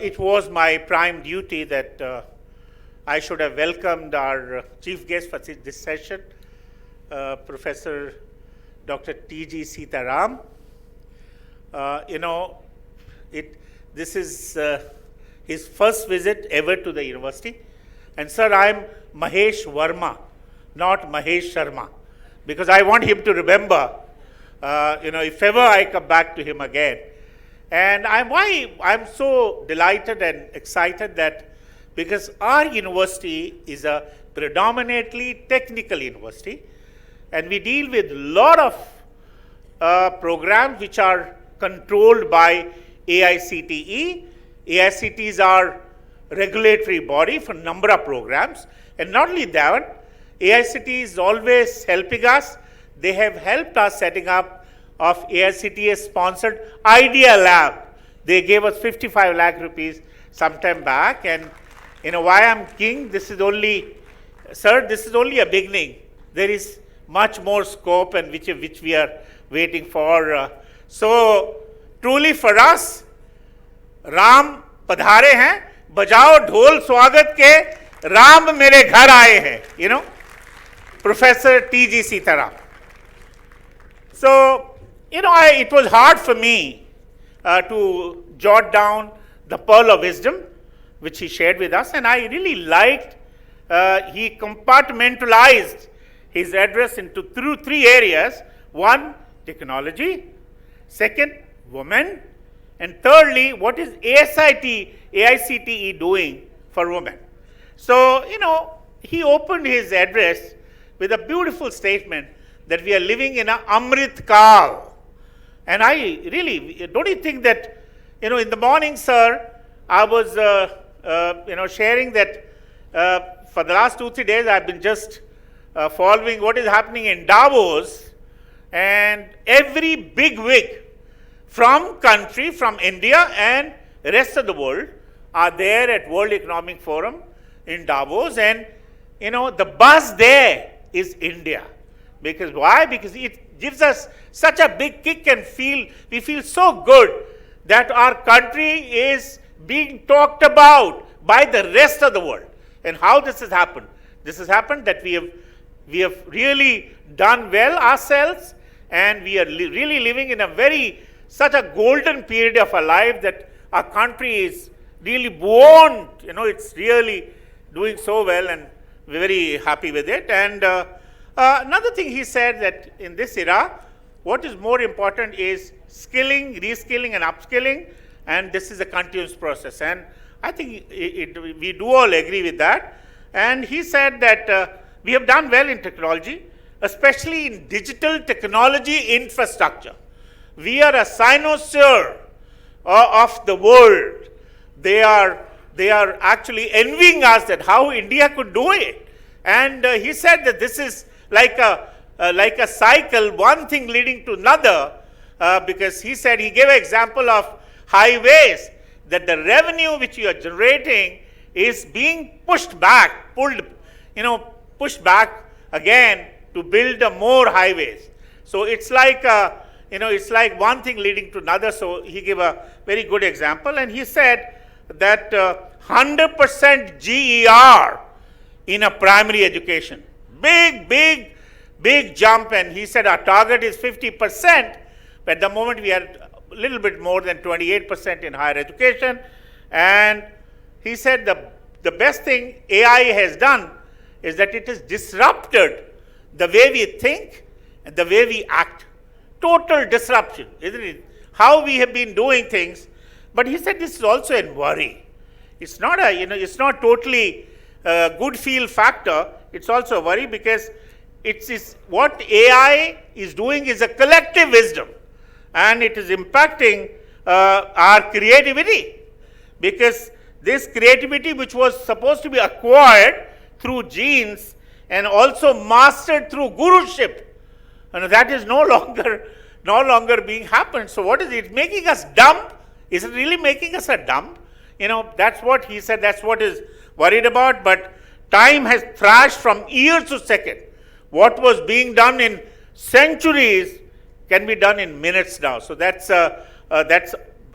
it was my prime duty that I should have welcomed our chief guest for this session, Professor Dr. T.G. Sitaram. This is his first visit ever to the university. And sir, I'm Mahesh Verma, not Mahesh Sharma, because I want him to remember, if ever I come back to him again. And I'm so delighted and excited that because our university is a predominantly technical university, and we deal with a lot of programs which are controlled by AICTE. AICTE is our regulatory body for a number of programs. And not only that, AICTE is always helping us. They have helped us setting up of AICTE sponsored Idea Lab. They gave us 55 lakh rupees sometime back. And why I'm king, this is only a beginning. There is much more scope and which we are waiting for. So truly for us, Ram padhare hain, bajao dhol swagat ke, Ram mere ghar aaye hain, Professor T.G. Sitaram. So, it was hard for me to jot down the pearl of wisdom which he shared with us, and I really liked, he compartmentalized his address into three areas. One, technology. Second, women. And thirdly, what is AICTE doing for women? So, he opened his address with a beautiful statement that we are living in an Amrit Kal. And I really, don't you think that, in the morning, sir, I was, sharing that for the last 2-3 days, I've been just following what is happening in Davos, and every big wig from country, from India and the rest of the world are there at World Economic Forum in Davos, and, the buzz there is India. Because why? Because it gives us such a big kick and we feel so good that our country is being talked about by the rest of the world. And how this has happened? This has happened that we have really done well ourselves, and we are really living in such a golden period of our life that our country is really buoyant. It's really doing so well, and we're very happy with it. And another thing he said that in this era, what is more important is skilling, reskilling, and upskilling, and this is a continuous process. And I think we do all agree with that. And he said that we have done well in technology, especially in digital technology infrastructure. We are a cynosure of the world. They are actually envying us that how India could do it. And he said that this is like a cycle, one thing leading to another, because he said, he gave an example of highways, that the revenue which you are generating is being pushed back again to build more highways. So it's like, it's like one thing leading to another. So he gave a very good example, and he said that 100% GER in a primary education. Big jump, and he said our target is 50%, but at the moment we are a little bit more than 28% in higher education. And he said the best thing AI has done is that it has disrupted the way we think and the way we act. Total disruption, isn't it? How we have been doing things. But he said this is also a worry. It's not it's not totally a good feel factor. It's also a worry because what AI is doing is a collective wisdom, and it is impacting our creativity, because this creativity which was supposed to be acquired through genes and also mastered through guruship, and that is no longer being happened. So what is it? Making us dumb? Is it really making us a dumb? That's what he said. That's what is worried about. But time has thrashed from years to second. What was being done in centuries can be done in minutes now. So that's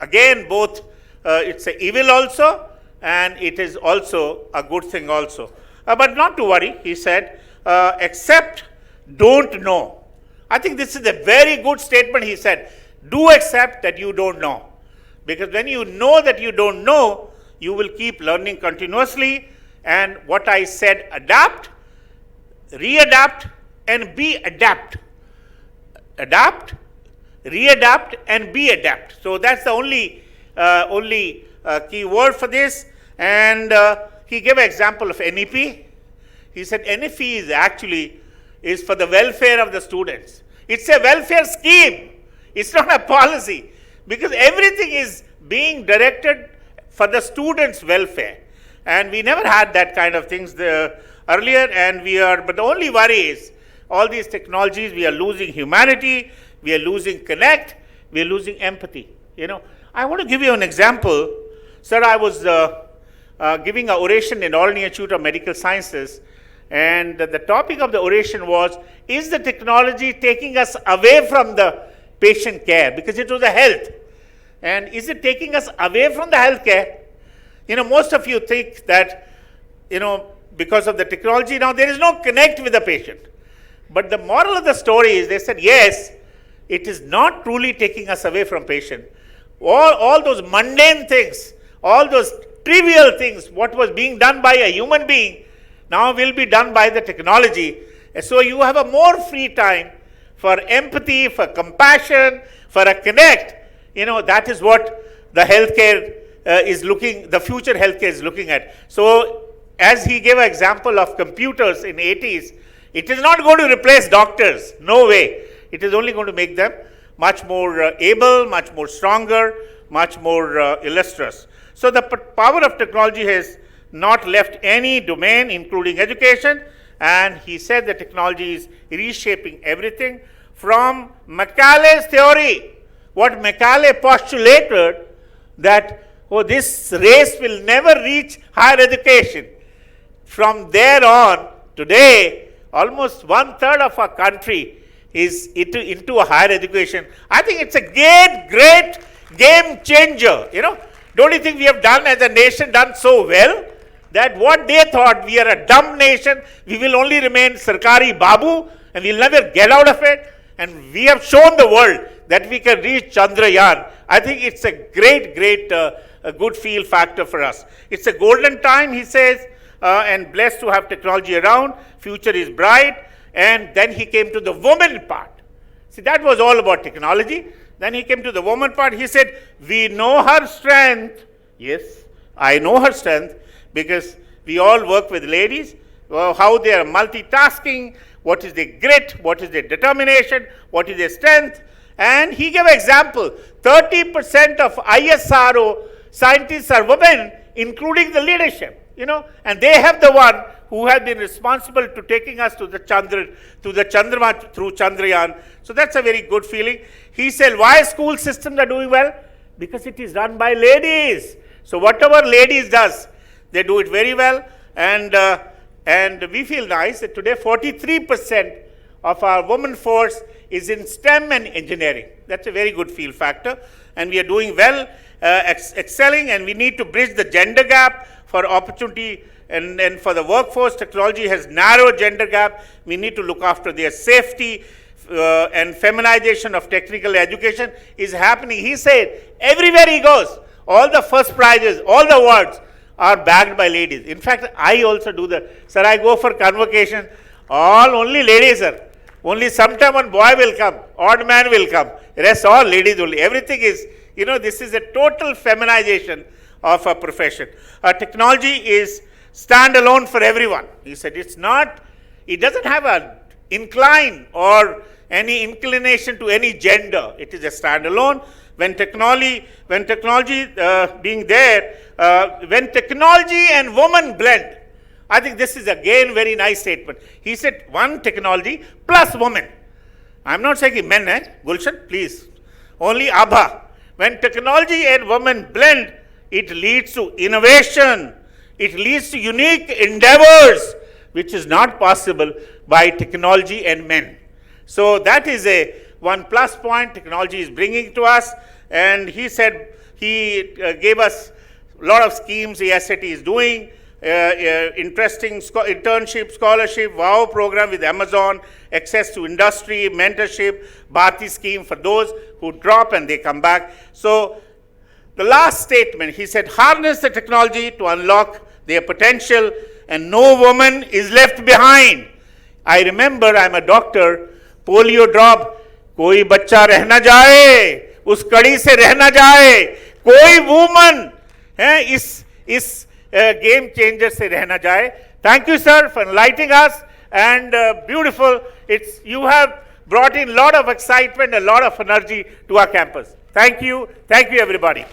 again both it's an evil also, and it is also a good thing also. But not to worry, he said, accept, don't know. I think this is a very good statement. He said, do accept that you don't know. Because when you know that you don't know, you will keep learning continuously. And what I said, adapt, readapt, and be adapt. Adapt, readapt, and be adapt. So that's the only key word for this. And he gave an example of NEP. He said NEP is actually for the welfare of the students. It's a welfare scheme. It's not a policy, because everything is being directed for the students' welfare. And we never had that kind of things earlier, and but the only worry is all these technologies, we are losing humanity, we are losing connect, we are losing empathy. I want to give you an example. Sir, I was giving an oration in All India Institute of Medical Sciences, and the topic of the oration was, is the technology taking us away from the patient care? Because it was a health. And is it taking us away from the health care? Most of you think that, because of the technology now, there is no connect with the patient. But the moral of the story is, they said, yes, it is not truly taking us away from patient. All those mundane things, all those trivial things, what was being done by a human being, now will be done by the technology. So you have a more free time for empathy, for compassion, for a connect. That is what the healthcare the future healthcare is looking at. So as he gave an example of computers in 80s, it is not going to replace doctors. No way. It is only going to make them much more able, much more stronger, much more illustrious. So the power of technology has not left any domain, including education. And he said that technology is reshaping everything from Macaulay's theory. What Macaulay postulated, that this race will never reach higher education. From there on, today, almost 1/3 of our country is into a higher education. I think it's a great game changer. Don't you think we have done as a nation so well, that what they thought, we are a dumb nation, we will only remain Sarkari Babu, and we'll never get out of it. And we have shown the world that we can reach Chandrayaan. I think it's a great good feel factor for us. It's a golden time, he says, and blessed to have technology around. Future is bright. And then he came to the woman part. See, that was all about technology. Then he came to the woman part. He said, we know her strength. Yes, I know her strength, because we all work with ladies, how they are multitasking, what is their grit, what is their determination, what is their strength. And he gave an example. 30% of ISRO scientists are women, including the leadership, and they have the one who have been responsible to taking us to the Chandrama through Chandrayaan. So that's a very good feeling. He said, why school systems are doing well? Because it is run by ladies. So whatever ladies does, they do it very well. And we feel nice that today 43% of our women force is in STEM and engineering. That's a very good feel factor. And we are doing well, excelling, and we need to bridge the gender gap for opportunity. And for the workforce, technology has narrowed gender gap. We need to look after their safety, and feminization of technical education is happening. He said, everywhere he goes, all the first prizes, all the awards are bagged by ladies. In fact, I also do that. Sir, I go for convocation, only ladies, sir. Only sometime one boy will come, odd man will come. Rest all ladies only. Everything is, this is a total feminization of a profession. Technology is standalone for everyone. He said it doesn't have an incline or any inclination to any gender. It is a standalone. When technology being there, when technology and woman blend, I think this is again very nice statement. He said one technology plus woman. I'm not saying men, Gulshan, please. Only Abha. When technology and women blend, it leads to innovation. It leads to unique endeavors, which is not possible by technology and men. So that is one plus point technology is bringing to us. And he He gave us a lot of schemes the SAT is doing, interesting internship, scholarship, WOW program with Amazon, access to industry, mentorship, Bharti scheme for those who drop and they come back. So the last statement, he said, harness the technology to unlock their potential and no woman is left behind. I remember, I'm a doctor, polio drop, कोई बच्चा रह ना जाए, उस कड़ी से रह ना जाए, कोई वुमन है इस game changer se rehna jaye. Thank you, sir, for enlightening us, and beautiful. You have brought in a lot of excitement, a lot of energy to our campus. Thank you, everybody.